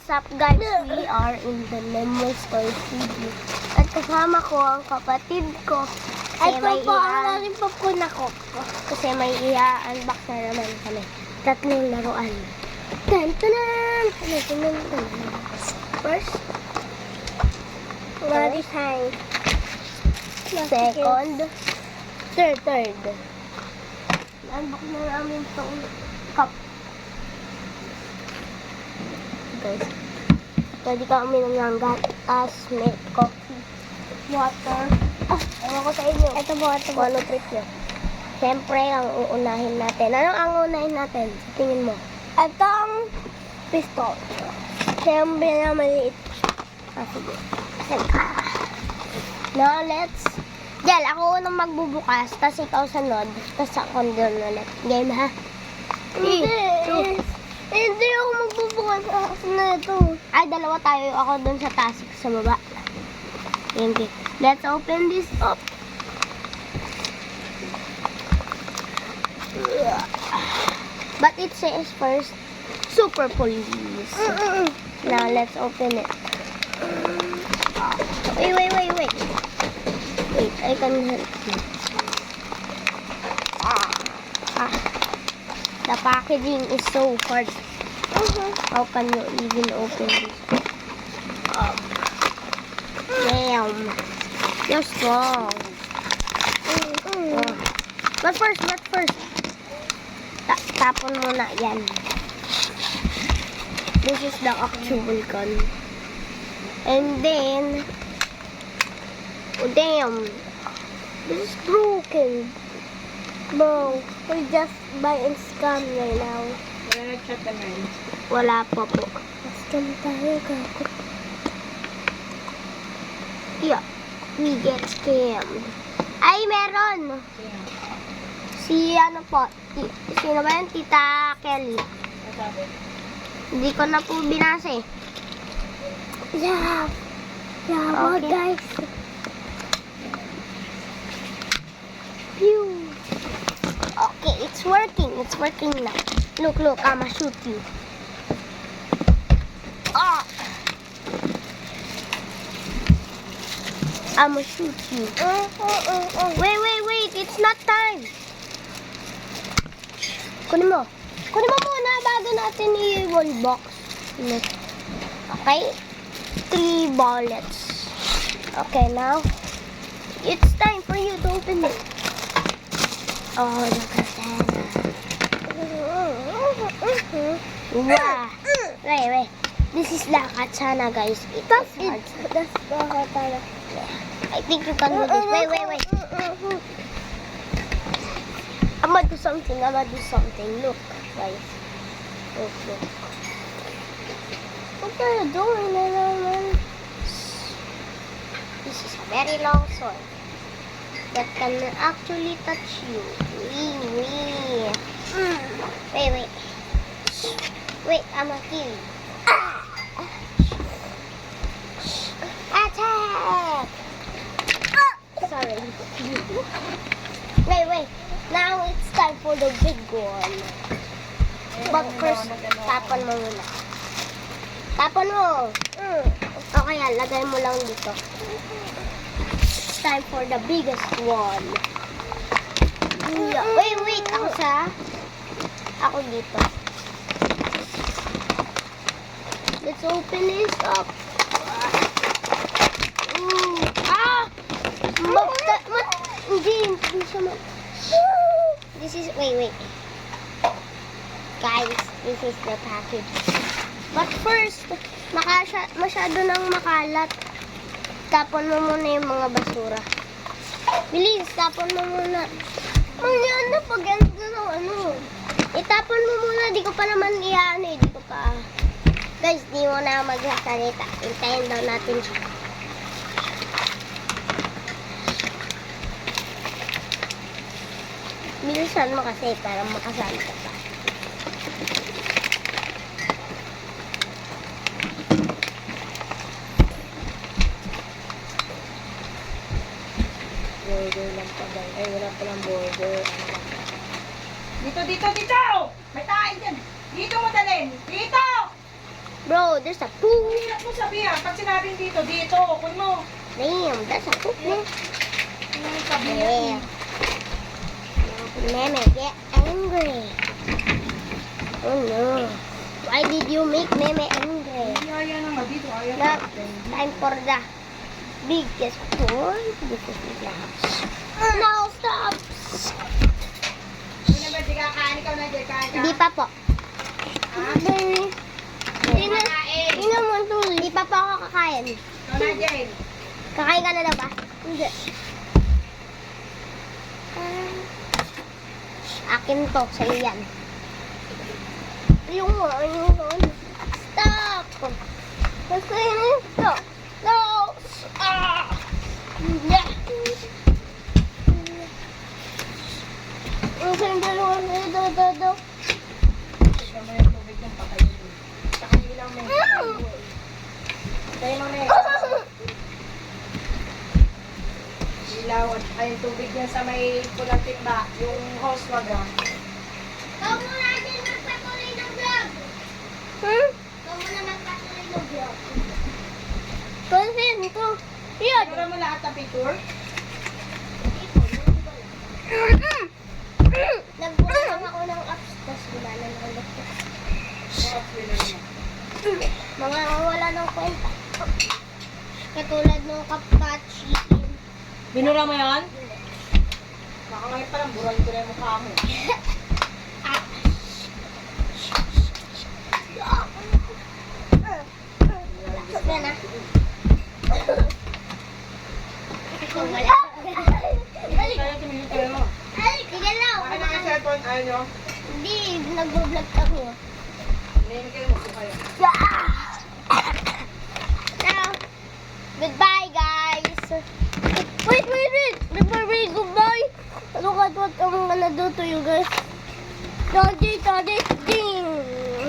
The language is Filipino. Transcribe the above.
What's up guys? We are in the Lemon Store Studio. At kasama ko ang kapatid ko. Kasi Ito po ang aking popcorn ako. Kasi may i-unbox na naman kami. Tatlong laruan. Tan-tanan! First, Design. second, third. Unbox na namin itong cup. Guys, pwede ka uminom ng gatas, milk, coffee, water. Ewan ko sa inyo. Ito po. Kung ano trip nyo. Siyempre, ang uunahin natin. Anong ang uunahin natin? Sa tingin mo? Ito ang pistol. Siyempre na maliit. Sige. Now, let's... Jel, ako unang magbubukas, tapos ikaw sunod, tapos ako doon ulit. Game, ha? Hindi ako magbubukas na ito. Ay, dalawa tayo. Ako doon sa taas, sa baba. Okay. Let's open this up. But it says first, Super Police. Now, let's open it. Wait. Wait, I can help you. The packaging is so hard. How can you even open this? Damn. You're strong. But first. Tapon mo na yan. This is the actual gun. And then, oh damn. This is broken. Bro, we just buy and scam right now. Wala pa po. Scam tayo, gago. Yeah, we get scammed. Ay, meron! Si ano po, sino ba yun? Tita Kelly. Hindi ko na po binasa eh. Yeah, Okay. guys. Pew! Okay, it's working now. Look, I'ma shoot you. Ah! I'ma shoot you. Wait, it's not time. Kunin mo muna bago natin i-wall box. Okay? 3 bullets. Okay, now it's time for you to open it. Oh, the katana. Wow. Wait. This is the katana, guys. That's hard. it. That's the katana. I think you can do this. Wait. I'm gonna do something. Look, guys. Look. What are you doing, man? This is a very long sword that can actually touch you. Wait, I'm a kill. Attack! Sorry. Wait. Now it's time for the big one. But first, tapan mo muna. Tapan mo! Okay, lagay mo lang dito. It's time for the biggest one. Wait. Ako dito. Let's open this up. Hindi siya This is, wait. Guys, this is the package. But first, masyado nang makalat. Tapon mo muna yung mga basura. Bilis, tapon mo muna. Manyan na pag ano. Itapon mo muna, di ko pa naman di ko pa. Guys, di mo na magsasalita. Hintayin daw natin siya. Bilisan mo kasi para makasali ka pa. Border lang pa ba? Ay, wala palang border. Dito! May tayo dyan! Dito mo dalhin! Dito! Bro, there's a poop. Hirap mo sabihan. Pag sinabing dito, dito. Kun mo. Damn, that's a poop, man. Ano sabihan? Yeah. Meme, get angry. Oh no. Why did you make Meme angry? Ayaw na nga dito. Ayaw Now, na. time for the biggest toy. This is the house. Now, stop. Hindi naman, di kakain. Ikaw na, di kain ka. Hindi pa po. Ha? Hindi naman to. Hindi pa po ako kakain. Ikaw na, Jane. Kakain ka na daw ba? Hindi. Akin to. Sa'yo yan. Yung stop. Kasi ito. No. Ah. Yeah. Ang dalawa na ito. Ikaw mo yung tubig ng patayin. Saka ilang may tayo mo na ilaw at ay yung tubig niya sa may pulang timba. Yung hose wag ah. Ikaw muna din magpatuloy ng vlog. Ikaw muna magpatuloy ng vlog. Kasi ito. Yan. Siguro mo lahat ng picture? Nagbulang ako ng apps, tapos wala na ulit. Mga wala ng kwenta. Katulad ng kapachi. Binura mo yan? Baka ngayon parang burahin ko na yung mukha mo. Yan na. Wala. Kaya tumingin kayo mo. Sige lang. Ano ang cellphone? Ayaw nyo? Hindi, nag-vlog kami. Tumingin kayo mo kayo. Now, goodbye guys. Wait. Before we goodbye, look at what I'm gonna do to you guys. Daddy.